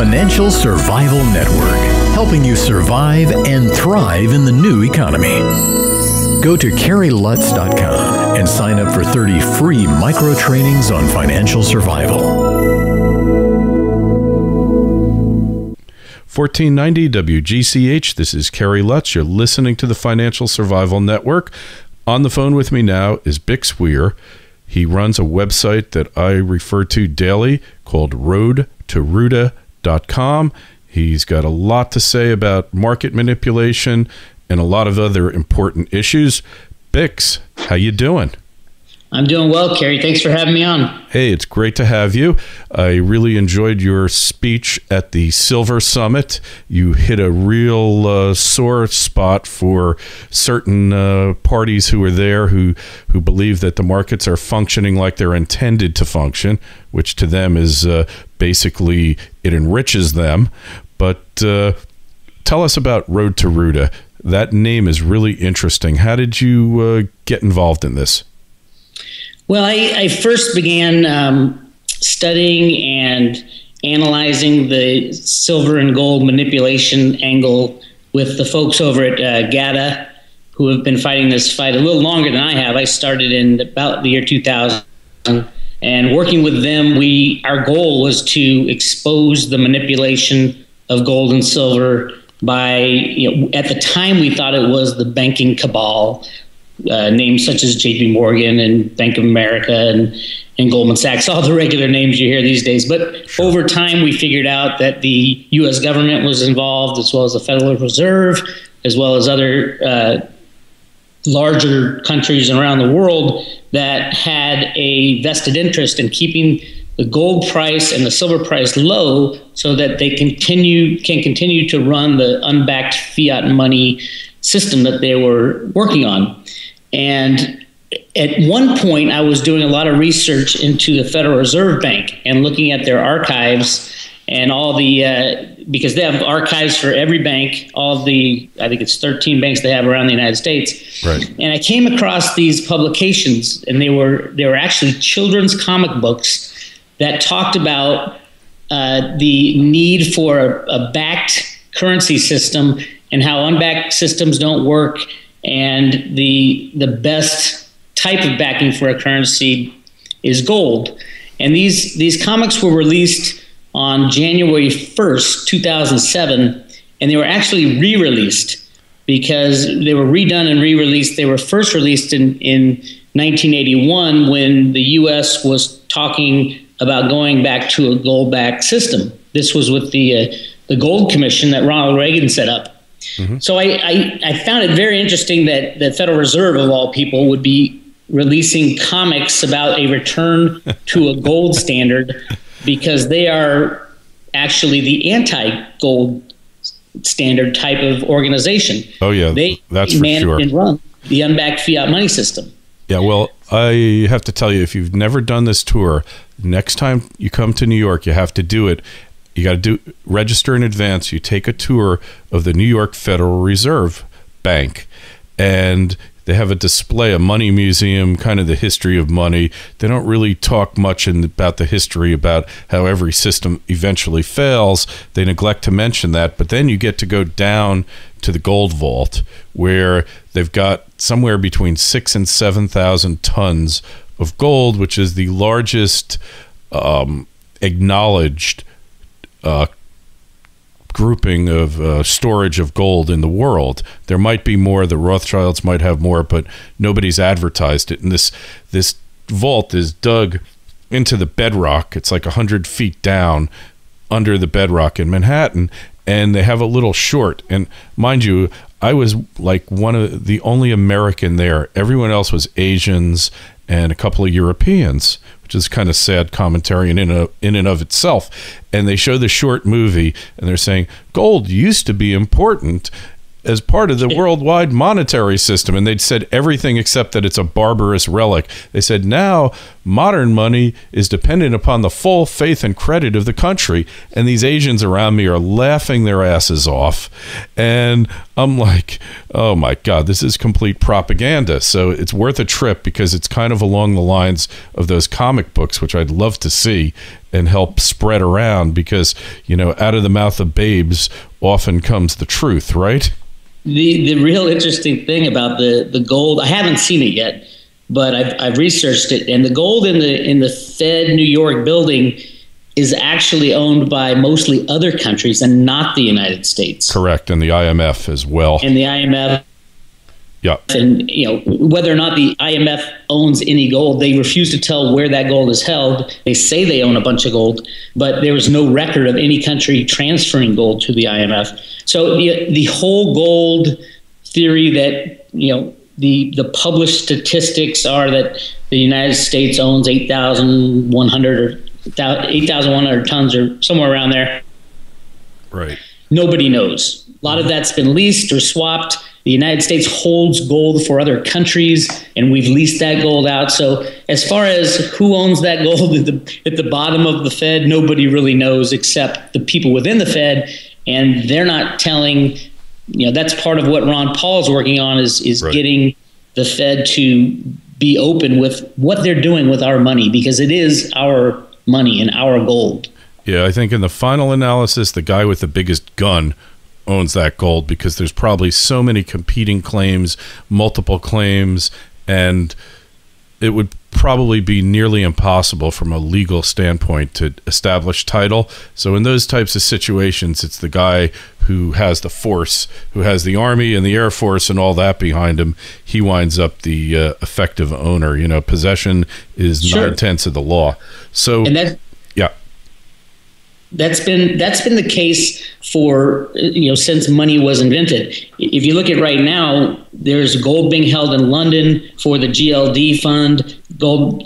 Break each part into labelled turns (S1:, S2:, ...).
S1: Financial Survival Network, helping you survive and thrive in the new economy. Go to kerrylutz.com and sign up for 30 free micro trainings on financial survival.
S2: 1490 WGCH. This is Kerry Lutz. You're listening to the Financial Survival Network. On the phone with me now is Bix Weir. He runs a website that I refer to daily called roadtoruda.com. He's got a lot to say about market manipulation and a lot of other important issues. Bix, how you doing?
S3: I'm doing well, Kerry. Thanks for having me on.
S2: Hey, it's great to have you. I really enjoyed your speech at the Silver Summit. You hit a real sore spot for certain parties who are there who believe that the markets are functioning like they're intended to function, which to them is basically it enriches them. But tell us about Road to Ruda. That name is really interesting. How did you get involved in this?
S3: Well, I first began studying and analyzing the silver and gold manipulation angle with the folks over at GATA, who have been fighting this fight a little longer than I have. I started in about the year 2000, and working with them, our goal was to expose the manipulation of gold and silver by, at the time we thought it was the banking cabal. Names such as JP Morgan and Bank of America and Goldman Sachs, all the regular names you hear these days. But over time, we figured out that the U.S. government was involved, as well as the Federal Reserve, as well as other larger countries around the world that had a vested interest in keeping the gold price and the silver price low so that they can continue to run the unbacked fiat money system that they were working on. And at one point, I was doing a lot of research into the Federal Reserve Bank and looking at their archives and all the, because they have archives for every bank, I think it's 13 banks they have around the United States.
S2: Right.
S3: And I came across these publications, and they were actually children's comic books that talked about the need for a backed currency system and how unbacked systems don't work, and the best type of backing for a currency is gold. And these comics were released on January 1st, 2007, and they were actually re-released because they were redone and re-released. They were first released in 1981 when the U.S. was talking about going back to a gold-backed system. This was with the Gold Commission that Ronald Reagan set up. Mm-hmm. So I found it very interesting that the Federal Reserve, of all people, would be releasing comics about a return to a gold standard, because they are actually the anti-gold standard type of organization.
S2: Oh, yeah, that's for sure.
S3: And run the unbacked fiat money system.
S2: Yeah, well, I have to tell you, if you've never done this tour, next time you come to New York, you have to do it. You got to register in advance. You take a tour of the New York Federal Reserve Bank, and they have a display, a money museum, kind of the history of money. They don't really talk much about the history about how every system eventually fails. They neglect to mention that. But then you get to go down to the gold vault, where they've got somewhere between 6,000 and 7,000 tons of gold, which is the largest acknowledged grouping of storage of gold in the world. There might be more. The Rothschilds might have more, but nobody's advertised it. And this vault is dug into the bedrock. It's like 100 feet down under the bedrock in Manhattan, and they have a little short. And mind you, I was like one of the only American there. Everyone else was Asians and a couple of Europeans, which is kind of sad commentary in and of itself. And they show the short movie, and they're saying gold used to be important as part of the worldwide monetary system. And they'd said everything except that it's a barbarous relic. They said now modern money is dependent upon the full faith and credit of the country. And these Asians around me are laughing their asses off. And I'm like, oh my God, this is complete propaganda. So it's worth a trip, because it's kind of along the lines of those comic books, which I'd love to see. and help spread around, because, you know, out of the mouth of babes often comes the truth, right?
S3: The real interesting thing about the gold, I haven't seen it yet, but I've researched it, and the gold in the Fed New York building is actually owned by mostly other countries and not the United States.
S2: Correct, and the IMF as well.
S3: And the IMF.
S2: Yeah.
S3: And, you know, whether or not the IMF owns any gold, they refuse to tell where that gold is held. They say they own a bunch of gold, but there was no record of any country transferring gold to the IMF. So the whole gold theory that, you know, the published statistics are that the United States owns 8,100 tons or somewhere around there.
S2: Right.
S3: Nobody knows. A lot of that's been leased or swapped. The United States holds gold for other countries, and we've leased that gold out. So as far as who owns that gold at the bottom of the Fed, nobody really knows except the people within the Fed, and they're not telling. You know, that's part of what Ron Paul's working on is right. Getting the Fed to be open with what they're doing with our money, because it is our money and our gold.
S2: Yeah, I think in the final analysis, the guy with the biggest gun owns that gold, because there's probably so many competing claims, multiple claims, and it would probably be nearly impossible from a legal standpoint to establish title. So in those types of situations, it's the guy who has the force, who has the Army and the Air Force and all that behind him. He winds up the effective owner. You know, possession is
S3: sure.
S2: 9/10 of the law. So,
S3: and that,
S2: yeah.
S3: That's been the case for, you know, since money was invented. If you look at right now, there's gold being held in London for the GLD fund,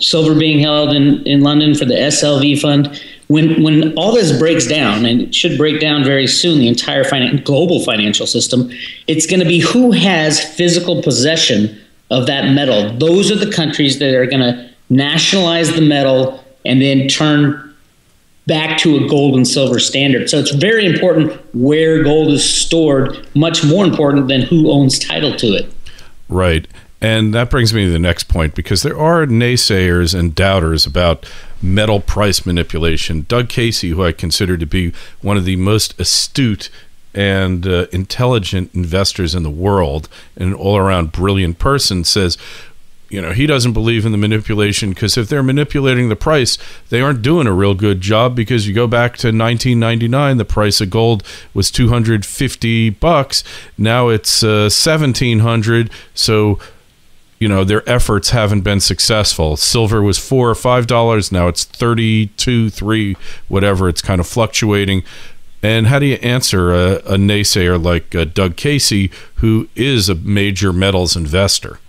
S3: silver being held in London for the SLV fund. When all this breaks down, and it should break down very soon, the entire global financial system, it's going to be who has physical possession of that metal. Those are the countries that are going to nationalize the metal and then turn back to a gold and silver standard. So it's very important where gold is stored, much more important than who owns title to it.
S2: Right. And that brings me to the next point, because there are naysayers and doubters about metal price manipulation. Doug Casey, who I consider to be one of the most astute and intelligent investors in the world, and an all-around brilliant person, says, you know, he doesn't believe in the manipulation, because if they're manipulating the price, they aren't doing a real good job, because you go back to 1999, the price of gold was $250. Now it's $1,700. So, you know, their efforts haven't been successful. Silver was $4 or $5. Now it's 32, 3, whatever. It's kind of fluctuating. And how do you answer a naysayer like Doug Casey, who is a major metals investor?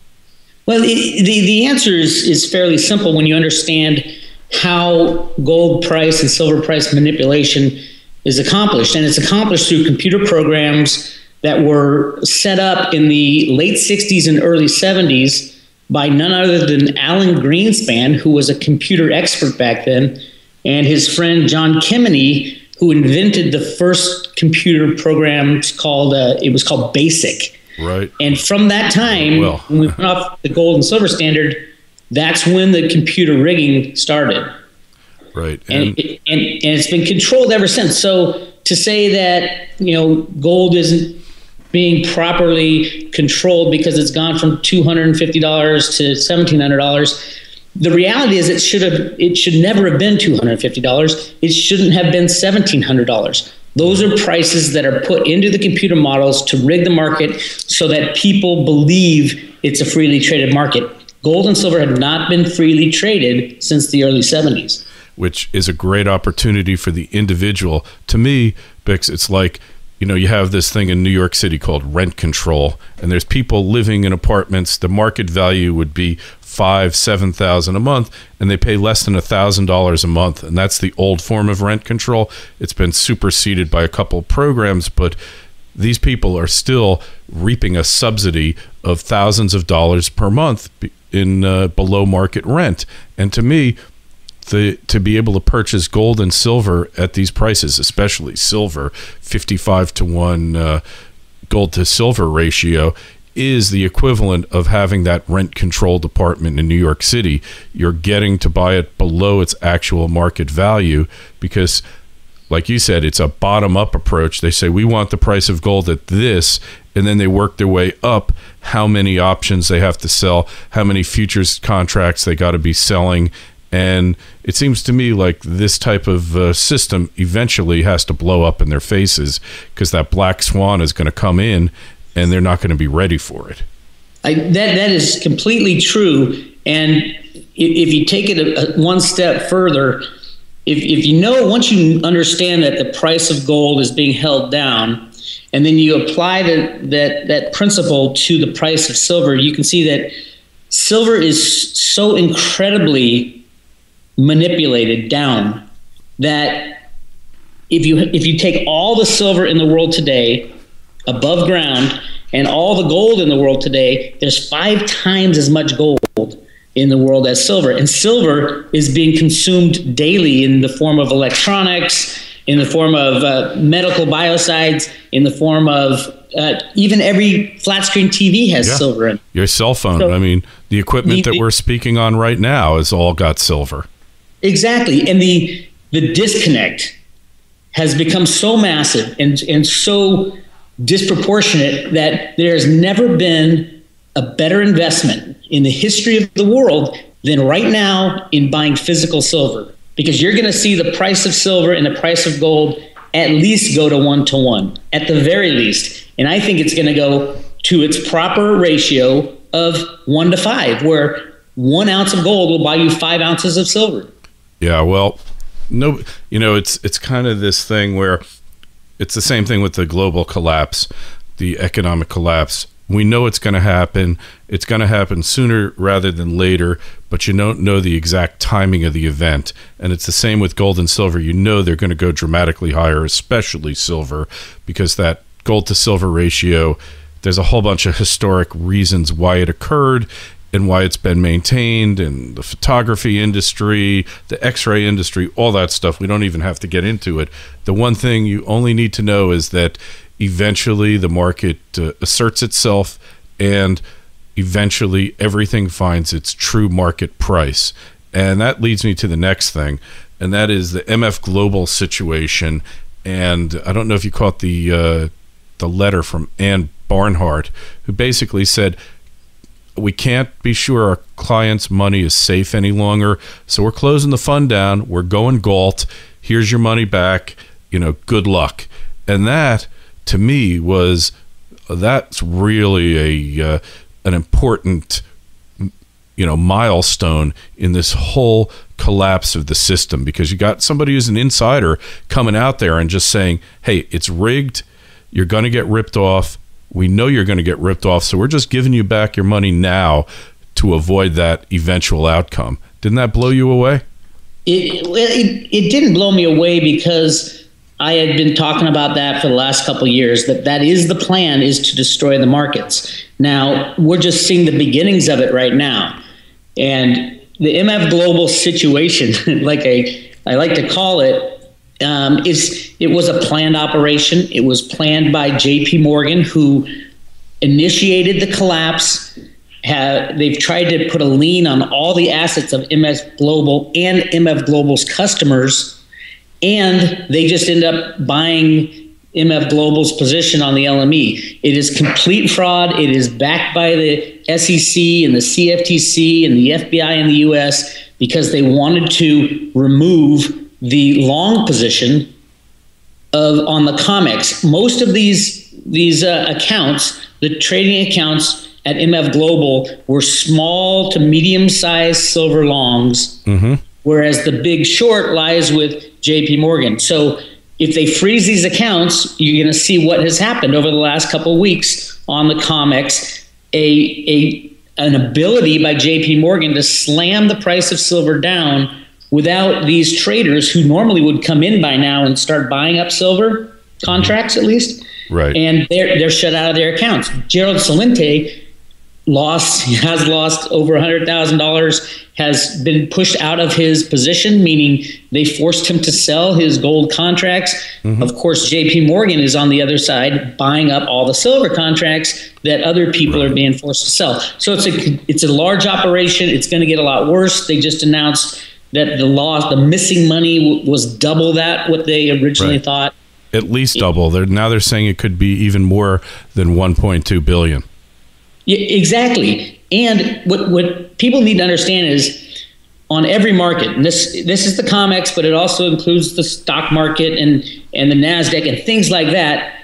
S3: Well, the answer is fairly simple when you understand how gold price and silver price manipulation is accomplished. And it's accomplished through computer programs that were set up in the late 60s and early 70s by none other than Alan Greenspan, who was a computer expert back then, and his friend John Kemeny, who invented the first computer program called BASIC.
S2: Right.
S3: And from that time, when we went off the gold and silver standard, that's when the computer rigging started.
S2: Right.
S3: And it's been controlled ever since. So to say that, you know, gold isn't being properly controlled because it's gone from $250 to $1,700, the reality is it should never have been $250. It shouldn't have been $1,700. Those are prices that are put into the computer models to rig the market so that people believe it's a freely traded market. Gold and silver have not been freely traded since the early 70s.
S2: Which is a great opportunity for the individual. To me, Bix, it's like, you know, you have this thing in New York City called rent control, and there's people living in apartments. The market value would be $5,000, $7,000 a month, and they pay less than $1,000 a month, and that's the old form of rent control. It's been superseded by a couple of programs, but these people are still reaping a subsidy of thousands of dollars per month in below market rent. And to me, to be able to purchase gold and silver at these prices, especially silver, 55 to 1 gold to silver ratio, is the equivalent of having that rent control department in New York City. You're getting to buy it below its actual market value because, like you said, it's a bottom-up approach. They say, we want the price of gold at this, and then they work their way up how many options they have to sell, how many futures contracts they got to be selling. And it seems to me like this type of system eventually has to blow up in their faces because that black swan is going to come in and they're not going to be ready for it.
S3: That is completely true. And if you take it one step further, if you know, once you understand that the price of gold is being held down, and then you apply that principle to the price of silver, you can see that silver is so incredibly manipulated down that if you take all the silver in the world today above ground and all the gold in the world today, there's 5 times as much gold in the world as silver. And silver is being consumed daily in the form of electronics, in the form of medical biocides, in the form of even every flat screen TV has silver in it.
S2: Your cell phone. So, I mean, the equipment that we're speaking on right now has all got silver. Exactly.
S3: And the disconnect has become so massive and so disproportionate that there's never been a better investment in the history of the world than right now in buying physical silver, because you're going to see the price of silver and the price of gold at least go to 1-to-1 at the very least. And I think it's going to go to its proper ratio of 1-to-5, where 1 ounce of gold will buy you 5 ounces of silver.
S2: Yeah, well, no, it's kind of this thing where it's the same thing with the global collapse, the economic collapse. We know it's going to happen. It's going to happen sooner rather than later, but you don't know the exact timing of the event. And it's the same with gold and silver. You know they're going to go dramatically higher, especially silver, because that gold to silver ratio, there's a whole bunch of historic reasons why it occurred and why it's been maintained, and the photography industry, the X-ray industry, all that stuff. We don't even have to get into it. The one thing you only need to know is that eventually the market asserts itself, and eventually everything finds its true market price. And that leads me to the next thing, and that is the MF Global situation. And I don't know if you caught the letter from Ann Barnhart, who basically said, we can't be sure our clients' money is safe any longer, so we're closing the fund down. We're going galt. Here's your money back. Good luck. And that, to me, that's really an important milestone in this whole collapse of the system, because you got somebody who's an insider coming out there and just saying, hey, it's rigged. You're going to get ripped off. We know you're going to get ripped off, so we're just giving you back your money now to avoid that eventual outcome. Didn't that blow you away?
S3: It didn't blow me away, because I had been talking about that for the last couple of years, that is the plan, is to destroy the markets. Now, we're just seeing the beginnings of it right now. And the MF Global situation, like I like to call it, it was a planned operation. It was planned by JP Morgan, who initiated the collapse. They've tried to put a lien on all the assets of MF Global and MF Global's customers, and they just end up buying MF Global's position on the LME. It is complete fraud. It is backed by the SEC and the CFTC and the FBI in the US, because they wanted to remove the long position on the COMEX. Most of these accounts, the trading accounts at MF Global, were small to medium-sized silver longs, whereas the big short lies with JP Morgan. So if they freeze these accounts, you're going to see what has happened over the last couple of weeks on the COMEX, an ability by JP Morgan to slam the price of silver down without these traders, who normally would come in by now and start buying up silver contracts at least.
S2: Right.
S3: And they're shut out of their accounts. Gerald Celente has lost over $100,000, has been pushed out of his position, meaning they forced him to sell his gold contracts. Of course, JP Morgan is on the other side buying up all the silver contracts that other people are being forced to sell. So it's a large operation. It's going to get a lot worse. They just announced that the missing money was double what they originally thought.
S2: At least double. Now they're saying it could be even more than $1.2 billion.
S3: Yeah, exactly. And what people need to understand is on every market, and this is the COMEX, but it also includes the stock market and the NASDAQ and things like that,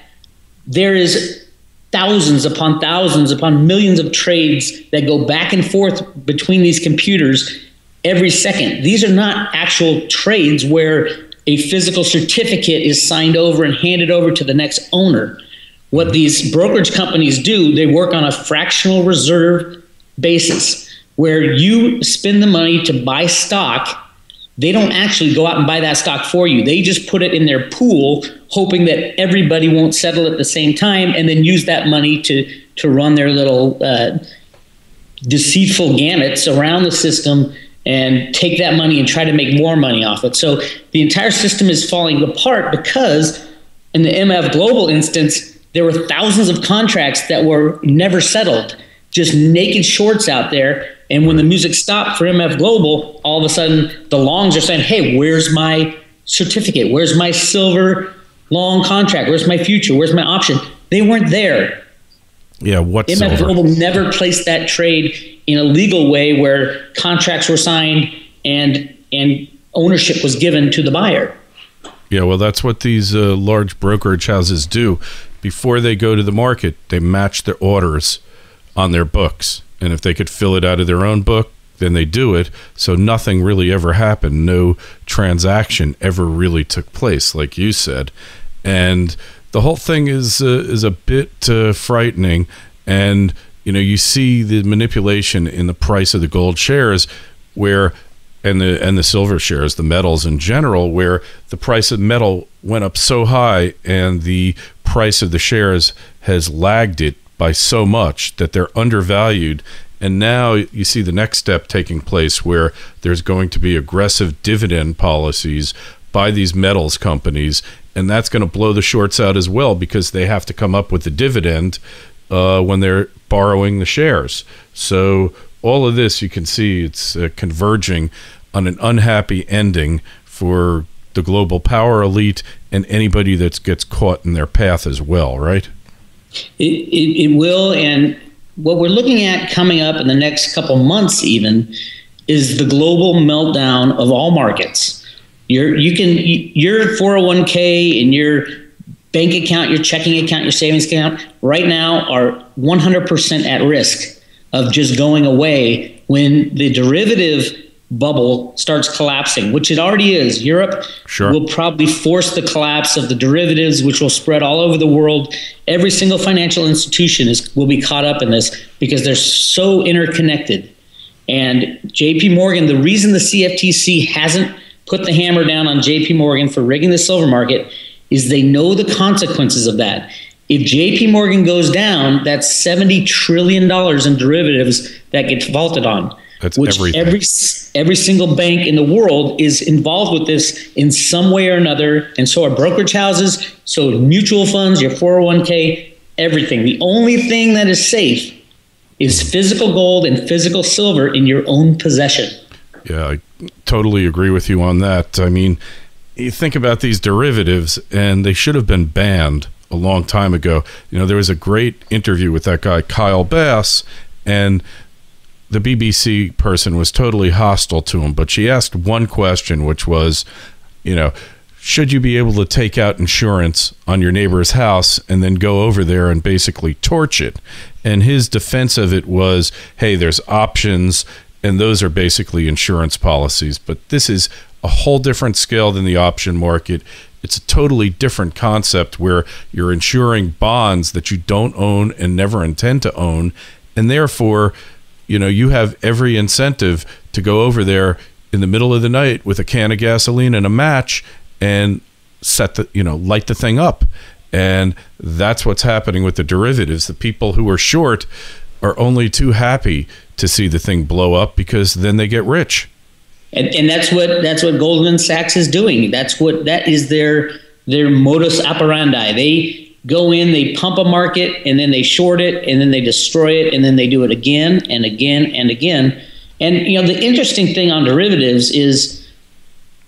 S3: there is thousands upon millions of trades that go back and forth between these computers every second. These are not actual trades where a physical certificate is signed over and handed over to the next owner. What these brokerage companies do, they work on a fractional reserve basis where you spend the money to buy stock. They don't actually go out and buy that stock for you. They just put it in their pool, hoping that everybody won't settle at the same time, and then use that money to run their little deceitful gamuts around the system and take that money and try to make more money off it. So the entire system is falling apart because in the MF Global instance, there were thousands of contracts that were never settled, just naked shorts out there. And when the music stopped for MF Global, all of a sudden the longs are saying, hey, where's my certificate? Where's my silver long contract? Where's my future? Where's my option? They weren't there.
S2: Yeah, what
S3: MF
S2: silver?
S3: Global never placed that trade in a legal way where contracts were signed and ownership was given to the buyer.
S2: Yeah, well, that's what these large brokerage houses do. Before they go to the market, they match their orders on their books. And if they could fill it out of their own book, then they do it. So nothing really ever happened. No transaction ever really took place, like you said. And the whole thing is a bit frightening. And, you see the manipulation in the price of the gold shares where and the silver shares, the metals in general, where the price of metal went up so high and the price of the shares has lagged it by so much that they're undervalued. And now you see the next step taking place where there's going to be aggressive dividend policies by these metals companies, and that's going to blow the shorts out as well because they have to come up with the dividend when they're borrowing the shares. So all of this, you can see it's converging on an unhappy ending for the global power elite and anybody that gets caught in their path as well, right?
S3: It will, and what we're looking at coming up in the next couple months even is the global meltdown of all markets. Your 401k and your bank account, your checking account, your savings account right now are 100% at risk of just going away when the derivative bubble starts collapsing, which it already is. Europe will probably force the collapse of the derivatives, which will spread all over the world. Every single financial institution will be caught up in this because they're so interconnected. And JP Morgan, the reason the CFTC hasn't put the hammer down on JP Morgan for rigging the silver market is they know the consequences of that. If JP Morgan goes down, that's $70 trillion in derivatives that get vaulted on.
S2: That's
S3: which
S2: everything.
S3: Every single bank in the world is involved with this in some way or another, and so are brokerage houses, so mutual funds, your 401k, everything. The only thing that is safe is physical gold and physical silver in your own possession.
S2: Yeah, I totally agree with you on that. I mean, you think about these derivatives, and they should have been banned a long time ago. There was a great interview with that guy, Kyle Bass, and the BBC person was totally hostile to him, but she asked one question, which was, should you be able to take out insurance on your neighbor's house and then go over there and basically torch it? And his defense of it was, hey, there's options, and those are basically insurance policies. But this is a whole different scale than the option market. It's a totally different concept where you're insuring bonds that you don't own and never intend to own, and therefore you have every incentive to go over there in the middle of the night with a can of gasoline and a match and light the thing up. And that's what's happening with the derivatives. The people who are short, are only too happy to see the thing blow up, because then they get rich.
S3: And that's what Goldman Sachs is doing. That is their modus operandi. They go in, they pump a market, and then they short it, and then they destroy it, and then they do it again and again and again. And the interesting thing on derivatives is,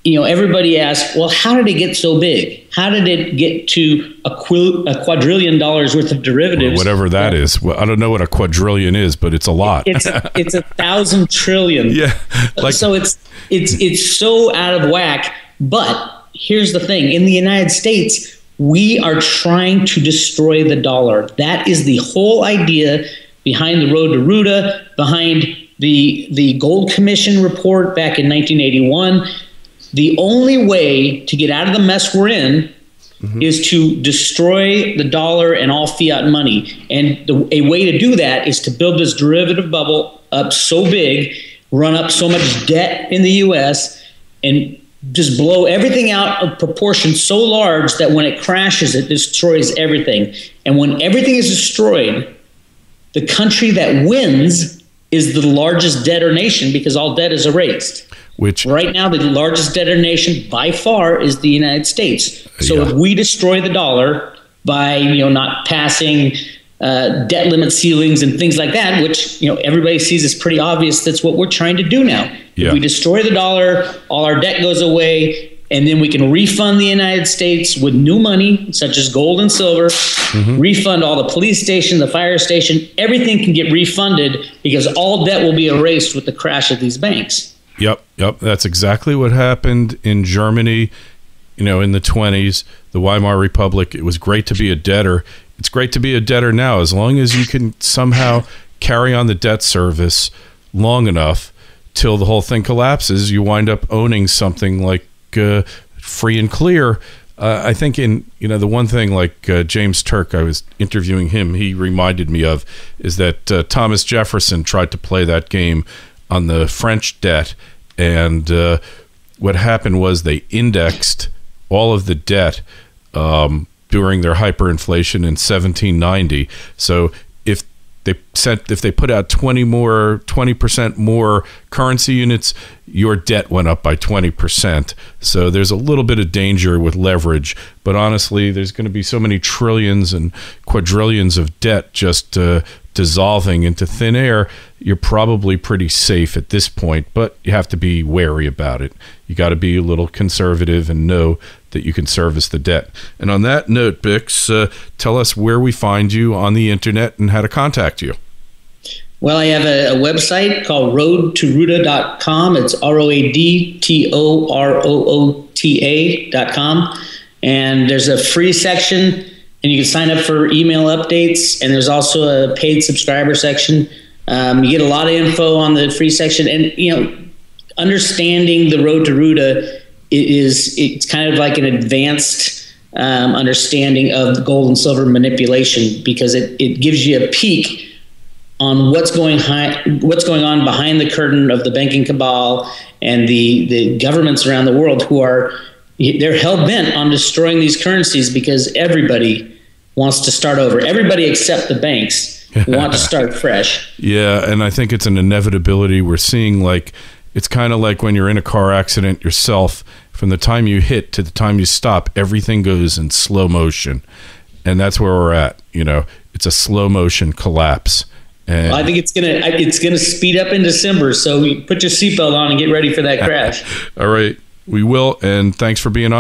S3: everybody asks, well, how did it get so big? How did it get to a quadrillion dollars worth of derivatives?
S2: Or whatever that is. Well, I don't know what a quadrillion is, but it's a lot.
S3: It's 1,000 trillion.
S2: Yeah.
S3: So it's so out of whack. But here's the thing. In the United States, we are trying to destroy the dollar. That is the whole idea behind the Road to Ruta, behind the Gold Commission report back in 1981. The only way to get out of the mess we're in is to destroy the dollar and all fiat money. And a way to do that is to build this derivative bubble up so big, run up so much debt in the U.S., and just blow everything out of proportion so large that when it crashes, it destroys everything. And when everything is destroyed, the country that wins is the largest debtor nation, because all debt is erased. Which right now, the largest debtor nation by far is the United States. So if we destroy the dollar by not passing debt limit ceilings and things like that, which everybody sees is pretty obvious, that's what we're trying to do now. If we destroy the dollar, all our debt goes away, and then we can refund the United States with new money, such as gold and silver, refund all the police station, the fire station, everything can get refunded, because all debt will be erased with the crash of these banks.
S2: Yep. That's exactly what happened in Germany, in the 20s, the Weimar Republic. It was great to be a debtor. It's great to be a debtor now, as long as you can somehow carry on the debt service long enough till the whole thing collapses. You wind up owning something like free and clear. I think the one thing like James Turk, I was interviewing him, he reminded me of, is that Thomas Jefferson tried to play that game on the French debt, and what happened was they indexed all of the debt during their hyperinflation in 1790. So if they put out 20% more currency units, your debt went up by 20%. So there's a little bit of danger with leverage, but honestly, there's going to be so many trillions and quadrillions of debt just dissolving into thin air. You're probably pretty safe at this point, but you have to be wary about it. You got to be a little conservative and know that you can service the debt. And on that note, Bix, tell us where we find you on the internet and how to contact you.
S3: Well, I have a website called roadtoruta.com. It's ROADTOROOTA.com. And there's a free section, and you can sign up for email updates. And there's also a paid subscriber section. You get a lot of info on the free section. And, understanding the Road to Ruta it's kind of like an advanced understanding of gold and silver manipulation, because it gives you a peek on what's going on behind the curtain of the banking cabal and the governments around the world they're hell-bent on destroying these currencies, because everybody wants to start over. Everybody except the banks want to start fresh.
S2: Yeah, and I think it's an inevitability. We're seeing it's kind of like when you're in a car accident yourself. From the time you hit to the time you stop, everything goes in slow motion. And that's where we're at. It's a slow motion collapse. And
S3: I think it's gonna speed up in December. So put your seatbelt on and get ready for that crash.
S2: All right. We will. And thanks for being on.